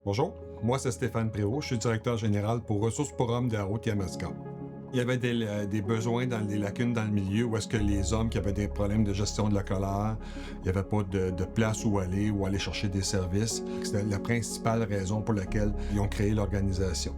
Bonjour, moi c'est Stéphane Prévost, je suis directeur général pour Ressources pour Hommes de la Haute-Yamaska. Il y avait des besoins des lacunes dans le milieu où est-ce que les hommes qui avaient des problèmes de gestion de la colère, il n'y avait pas de place où aller chercher des services. C'était la principale raison pour laquelle ils ont créé l'organisation.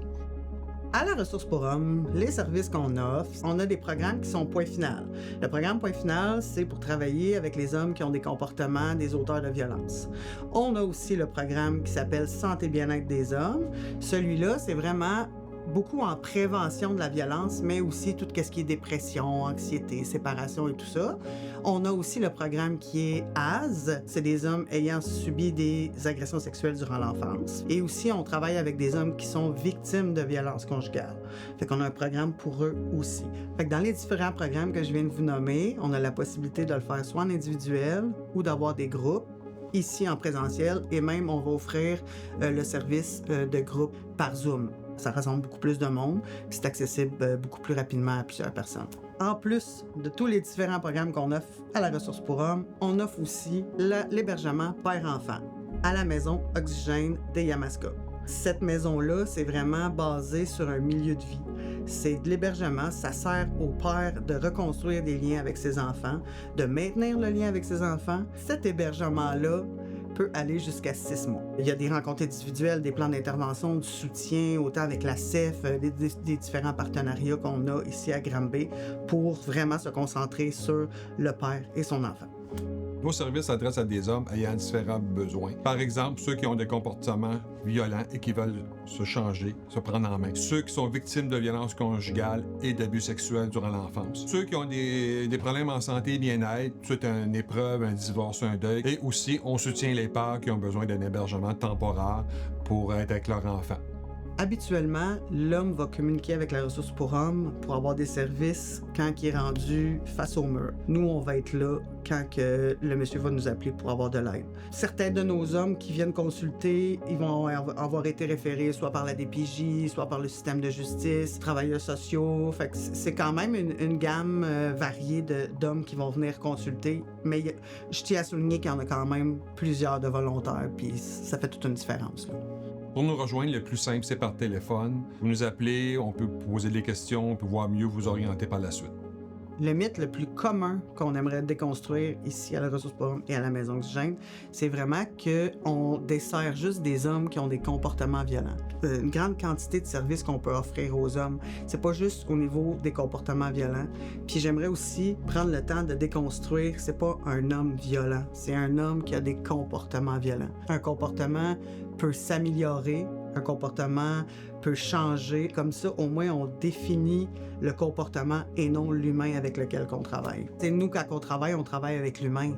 À la Ressource pour Hommes, les services qu'on offre, on a des programmes qui sont point final. Le programme point final, c'est pour travailler avec les hommes qui ont des comportements des auteurs de violence. On a aussi le programme qui s'appelle Santé bien-être des hommes. Celui-là, c'est vraiment beaucoup en prévention de la violence, mais aussi tout ce qui est dépression, anxiété, séparation et tout ça. On a aussi le programme qui est AS, c'est des hommes ayant subi des agressions sexuelles durant l'enfance. Et aussi, on travaille avec des hommes qui sont victimes de violences conjugales. Fait qu'on a un programme pour eux aussi. Fait que dans les différents programmes que je viens de vous nommer, on a la possibilité de le faire soit en individuel ou d'avoir des groupes. Ici en présentiel, et même on va offrir le service de groupe par Zoom. Ça rassemble beaucoup plus de monde, puis c'est accessible beaucoup plus rapidement à plusieurs personnes. En plus de tous les différents programmes qu'on offre à la Ressource pour Hommes, on offre aussi l'hébergement père-enfant à la maison Oxygène des Yamaska. Cette maison-là, c'est vraiment basé sur un milieu de vie. C'est de l'hébergement, ça sert au père de reconstruire des liens avec ses enfants, de maintenir le lien avec ses enfants. Cet hébergement-là peut aller jusqu'à 6 mois. Il y a des rencontres individuelles, des plans d'intervention, du soutien, autant avec la CEF, des différents partenariats qu'on a ici à Granby pour vraiment se concentrer sur le père et son enfant. Nos services s'adressent à des hommes ayant différents besoins. Par exemple, ceux qui ont des comportements violents et qui veulent se changer, se prendre en main. Ceux qui sont victimes de violences conjugales et d'abus sexuels durant l'enfance. Ceux qui ont des problèmes en santé et bien-être, suite à une épreuve, un divorce, un deuil. Et aussi, on soutient les pères qui ont besoin d'un hébergement temporaire pour être avec leur enfant. Habituellement, l'homme va communiquer avec la Ressource pour Hommes pour avoir des services quand il est rendu face au mur. Nous, on va être là quand que le monsieur va nous appeler pour avoir de l'aide. Certains de nos hommes qui viennent consulter, ils vont avoir été référés soit par la DPJ, soit par le système de justice, travailleurs sociaux. Fait que c'est quand même une gamme variée d'hommes qui vont venir consulter. Mais je tiens à souligner qu'il y en a quand même plusieurs de volontaires, puis ça fait toute une différence, là. Pour nous rejoindre, le plus simple, c'est par téléphone. Vous nous appelez, on peut poser des questions, on peut voir mieux vous orienter par la suite. Le mythe le plus commun qu'on aimerait déconstruire ici à la Ressource pour Hommes et à la Maison Oxygène, c'est vraiment qu'on dessert juste des hommes qui ont des comportements violents. Une grande quantité de services qu'on peut offrir aux hommes, c'est pas juste au niveau des comportements violents. Puis j'aimerais aussi prendre le temps de déconstruire, c'est pas un homme violent, c'est un homme qui a des comportements violents. Un comportement peut s'améliorer, un comportement peut changer. Comme ça, au moins, on définit le comportement et non l'humain avec lequel on travaille. T'sais, nous, quand on travaille avec l'humain.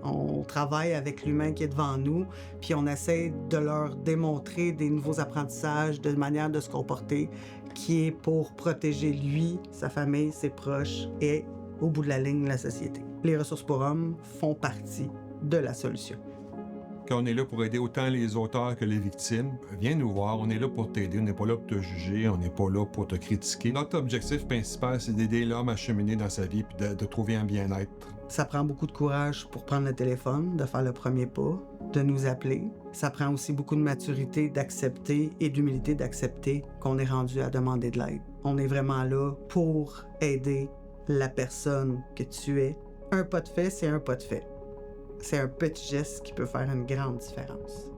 On travaille avec l'humain qui est devant nous, puis on essaie de leur démontrer des nouveaux apprentissages, de manière de se comporter, qui est pour protéger lui, sa famille, ses proches et, au bout de la ligne, la société. Les Ressources pour Hommes font partie de la solution. Quand on est là pour aider autant les auteurs que les victimes, viens nous voir, on est là pour t'aider, on n'est pas là pour te juger, on n'est pas là pour te critiquer. Notre objectif principal, c'est d'aider l'homme à cheminer dans sa vie et de trouver un bien-être. Ça prend beaucoup de courage pour prendre le téléphone, de faire le premier pas, de nous appeler. Ça prend aussi beaucoup de maturité d'accepter et d'humilité d'accepter qu'on est rendu à demander de l'aide. On est vraiment là pour aider la personne que tu es. Un pas de fait, c'est un pas de fait. C'est un petit geste qui peut faire une grande différence.